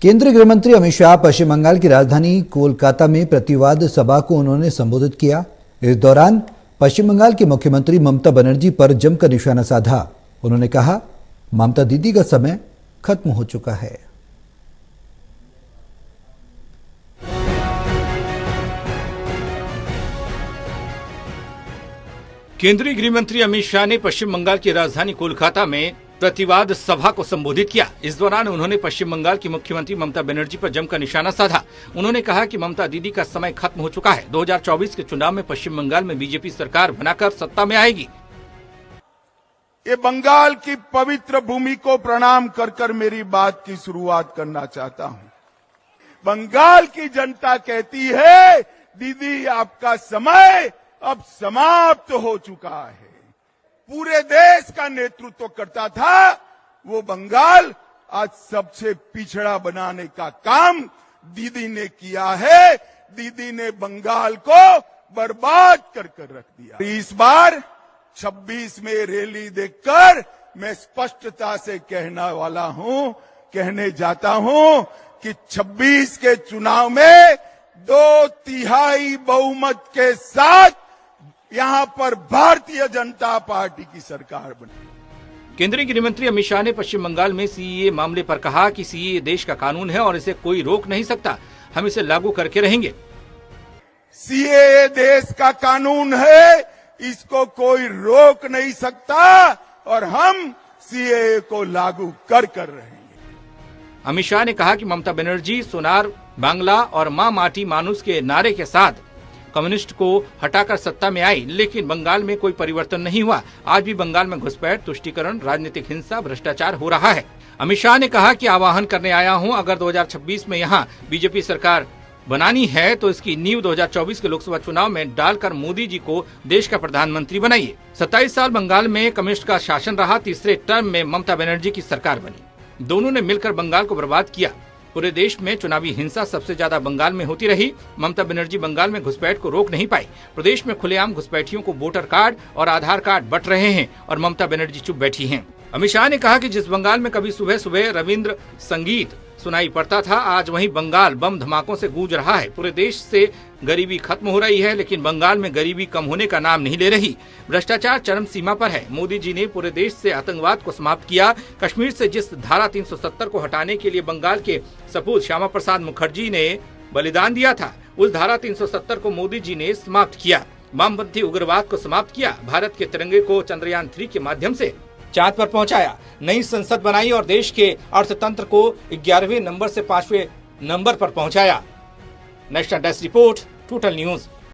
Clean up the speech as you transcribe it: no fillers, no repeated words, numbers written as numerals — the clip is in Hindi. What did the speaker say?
केंद्रीय गृह मंत्री अमित शाह पश्चिम बंगाल की राजधानी कोलकाता में प्रतिवाद सभा को उन्होंने संबोधित किया। इस दौरान पश्चिम बंगाल की मुख्यमंत्री ममता बनर्जी पर जमकर निशाना साधा। उन्होंने कहा, ममता दीदी का समय खत्म हो चुका है। केंद्रीय गृह मंत्री अमित शाह ने पश्चिम बंगाल की राजधानी कोलकाता में प्रतिवाद सभा को संबोधित किया। इस दौरान उन्होंने पश्चिम बंगाल की मुख्यमंत्री ममता बनर्जी पर जमकर निशाना साधा। उन्होंने कहा कि ममता दीदी का समय खत्म हो चुका है। 2024 के चुनाव में पश्चिम बंगाल में बीजेपी सरकार बनाकर सत्ता में आएगी। ये बंगाल की पवित्र भूमि को प्रणाम कर कर मेरी बात की शुरुआत करना चाहता हूं। बंगाल की जनता कहती है, दीदी आपका समय अब समाप्त हो चुका है। पूरे देश का नेतृत्व करता था वो बंगाल, आज सबसे पिछड़ा बनाने का काम दीदी ने किया है। दीदी ने बंगाल को बर्बाद कर कर रख दिया। इस बार 26 में रैली देखकर मैं स्पष्टता से कहने जाता हूं कि 26 के चुनाव में 2/3 बहुमत के साथ यहां पर भारतीय जनता पार्टी की सरकार बनी। केंद्रीय गृह मंत्री अमित शाह ने पश्चिम बंगाल में सीएए मामले पर कहा कि सीएए देश का कानून है और इसे कोई रोक नहीं सकता। हम इसे लागू करके रहेंगे। सीएए देश का कानून है, इसको कोई रोक नहीं सकता और हम सीएए को लागू कर रहेंगे। अमित शाह ने कहा कि ममता बनर्जी सोनार बांग्ला और मां माटी मानुष के नारे के साथ कम्युनिस्ट को हटाकर सत्ता में आई, लेकिन बंगाल में कोई परिवर्तन नहीं हुआ। आज भी बंगाल में घुसपैठ, तुष्टीकरण, राजनीतिक हिंसा, भ्रष्टाचार हो रहा है। अमित शाह ने कहा कि आह्वान करने आया हूं, अगर 2026 में यहां बीजेपी सरकार बनानी है तो इसकी नींव 2024 के लोकसभा चुनाव में डालकर मोदी जी को देश का प्रधानमंत्री बनाइए। 27 साल बंगाल में कम्युनिस्ट का शासन रहा। तीसरे टर्म में ममता बनर्जी की सरकार बनी। दोनों ने मिलकर बंगाल को बर्बाद किया। पूरे देश में चुनावी हिंसा सबसे ज्यादा बंगाल में होती रही। ममता बनर्जी बंगाल में घुसपैठ को रोक नहीं पाई। प्रदेश में खुलेआम घुसपैठियों को वोटर कार्ड और आधार कार्ड बंट रहे हैं और ममता बनर्जी चुप बैठी हैं। अमित शाह ने कहा कि जिस बंगाल में कभी सुबह सुबह रविंद्र संगीत सुनाई पड़ता था, आज वही बंगाल बम धमाकों से गूंज रहा है। पूरे देश से गरीबी खत्म हो रही है, लेकिन बंगाल में गरीबी कम होने का नाम नहीं ले रही। भ्रष्टाचार चरम सीमा पर है। मोदी जी ने पूरे देश से आतंकवाद को समाप्त किया। कश्मीर से जिस धारा 370 को हटाने के लिए बंगाल के सपूत श्यामा प्रसाद मुखर्जी ने बलिदान दिया था, उस धारा 370 को मोदी जी ने समाप्त किया। वामपंथी उग्रवाद को समाप्त किया। भारत के तिरंगे को चंद्रयान 3 के माध्यम से चांद पर पहुंचाया। नई संसद बनाई और देश के अर्थतंत्र को 11वें नंबर से 5वें नंबर पर पहुंचाया। National desk report, total news.